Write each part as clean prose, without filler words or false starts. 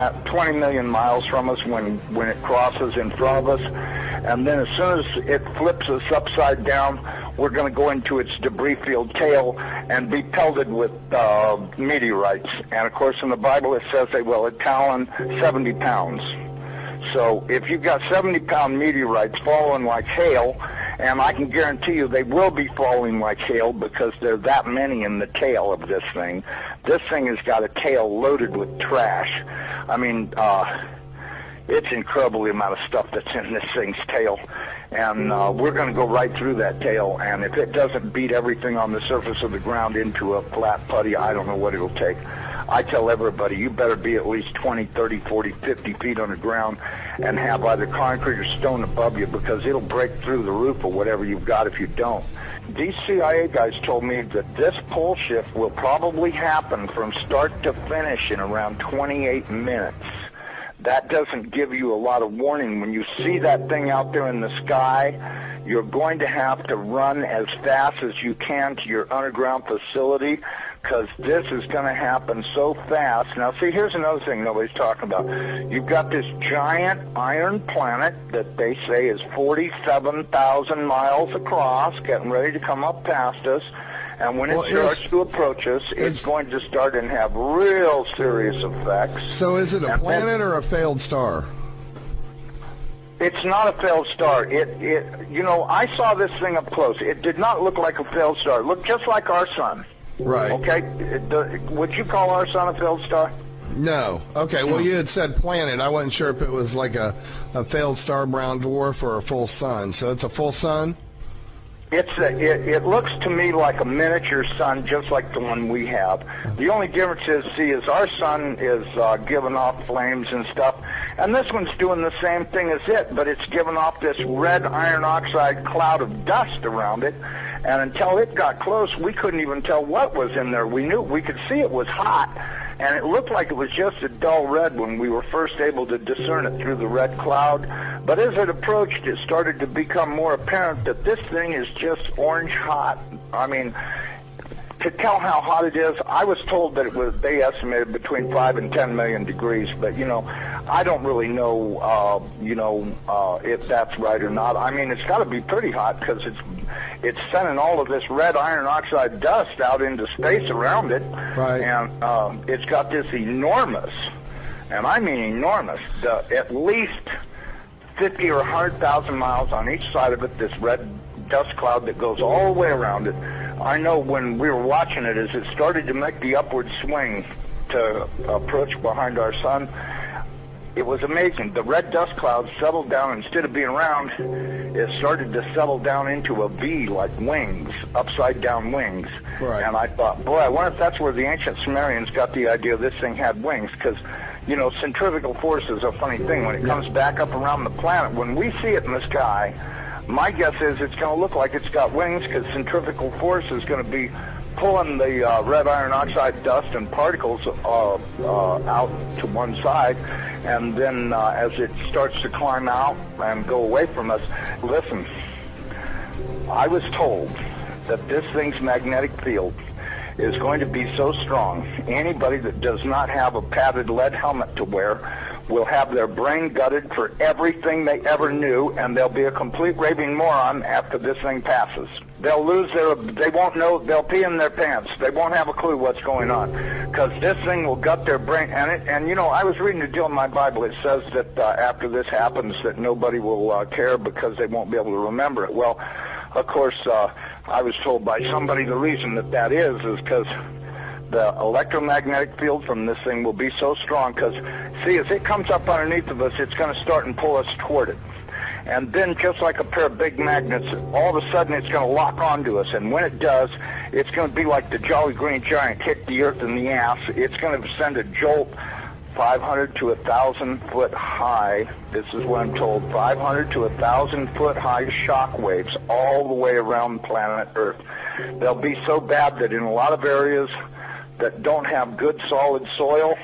at 20 million miles from us when it crosses in front of us. And then as soon as it flips us upside down, we're going to go into its debris field tail and be pelted with meteorites. And of course in the Bible it says they will talon 70 pounds. So if you've got 70-pound meteorites falling like hail, and I can guarantee you they will be falling like hail because there are that many in the tail of this thing. This thing has got a tail loaded with trash. I mean, it's incredible the amount of stuff that's in this thing's tail. And we're going to go right through that tail, and if it doesn't beat everything on the surface of the ground into a flat putty, I don't know what it'll take. I tell everybody, you better be at least 20, 30, 40, 50 feet on the ground and have either concrete or stone above you, because it'll break through the roof or whatever you've got if you don't. These CIA guys told me that this pole shift will probably happen from start to finish in around 28 minutes. That doesn't give you a lot of warning. When you see that thing out there in the sky, you're going to have to run as fast as you can to your underground facility, because this is going to happen so fast. Now, see, here's another thing nobody's talking about. You've got this giant iron planet that they say is 47,000 miles across, getting ready to come up past us. And when it starts to approach us, it's going to start and have real serious effects. So is it a planet or a failed star? It's not a failed star. You know, I saw this thing up close. It did not look like a failed star. It looked just like our sun. Right. Okay. Would you call our sun a failed star? No. Okay. Well, you had said planet. I wasn't sure if it was like a failed star brown dwarf or a full sun. So it's a full sun? It looks to me like a miniature sun, just like the one we have. The only difference is our sun is giving off flames and stuff, and this one's doing the same thing as it, but it's giving off this red iron oxide cloud of dust around it. And until it got close, we couldn't even tell what was in there. We could see it was hot, and it looked like it was just a dull red when we were first able to discern it through the red cloud. But as it approached, it started to become more apparent that this thing is just orange hot. I mean, to tell how hot it is, I was told that they estimated between 5 and 10 million degrees, but, you know, I don't really know, if that's right or not. I mean, it's got to be pretty hot because it's sending all of this red iron oxide dust out into space around it. Right. And it's got this enormous, and I mean enormous, at least 50 or 100,000 miles on each side of it, this red dust cloud that goes all the way around it. I know when we were watching it, as it started to make the upward swing to approach behind our sun, it was amazing. The red dust cloud settled down. Instead of being round, it started to settle down into a V, like wings, upside-down wings. Right. And I thought, boy, I wonder if that's where the ancient Sumerians got the idea this thing had wings, because, you know, centrifugal force is a funny thing. When it comes back up around the planet, when we see it in the sky, my guess is it's going to look like it's got wings, because centrifugal force is going to be pulling the red iron oxide dust and particles out to one side, and then as it starts to climb out and go away from us, listen, I was told that this thing's magnetic field is going to be so strong, anybody that does not have a padded lead helmet to wear will have their brain gutted for everything they ever knew, and they'll be a complete raving moron after this thing passes. They'll they won't know, they'll pee in their pants. They won't have a clue what's going on, because this thing will gut their brain. And you know, I was reading a deal in my Bible. It says that after this happens, that nobody will care because they won't be able to remember it. Well, of course, I was told by somebody the reason that is because the electromagnetic field from this thing will be so strong, because, see, as it comes up underneath of us, it's going to start and pull us toward it. And then, just like a pair of big magnets, all of a sudden it's going to lock onto us. And when it does, it's going to be like the Jolly Green Giant hit the earth in the ass. It's going to send a jolt 500 to 1,000 foot high. This is what I'm told. 500 to 1,000 foot high shock waves all the way around planet Earth. They'll be so bad that in a lot of areas that don't have good solid soil,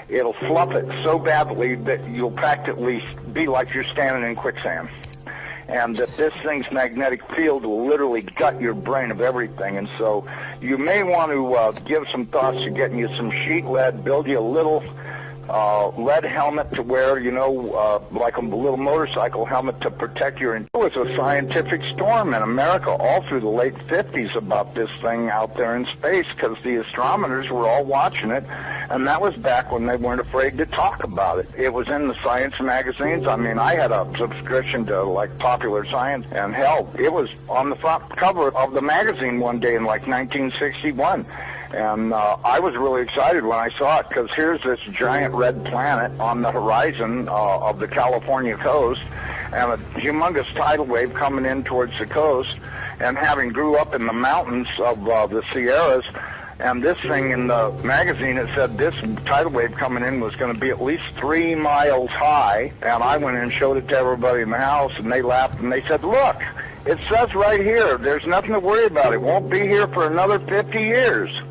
it'll fluff it so badly that you'll practically be like you're standing in quicksand. And that this thing's magnetic field will literally gut your brain of everything. And so you may want to give some thoughts to getting you some sheet lead, build you a little lead helmet to wear, like a little motorcycle helmet to protect your... It was a scientific storm in America all through the late 50s about this thing out there in space, because the astronomers were all watching it, and that was back when they weren't afraid to talk about it. It was in the science magazines. I mean, I had a subscription to, like, Popular Science, and hell, it was on the front cover of the magazine one day in, like, 1961. And I was really excited when I saw it, because here's this giant red planet on the horizon of the California coast, and a humongous tidal wave coming in towards the coast. And having grew up in the mountains of the Sierras, and this thing in the magazine, it said this tidal wave coming in was going to be at least 3 miles high. And I went in and showed it to everybody in the house, and they laughed, and they said, look, it says right here, there's nothing to worry about. It won't be here for another 50 years.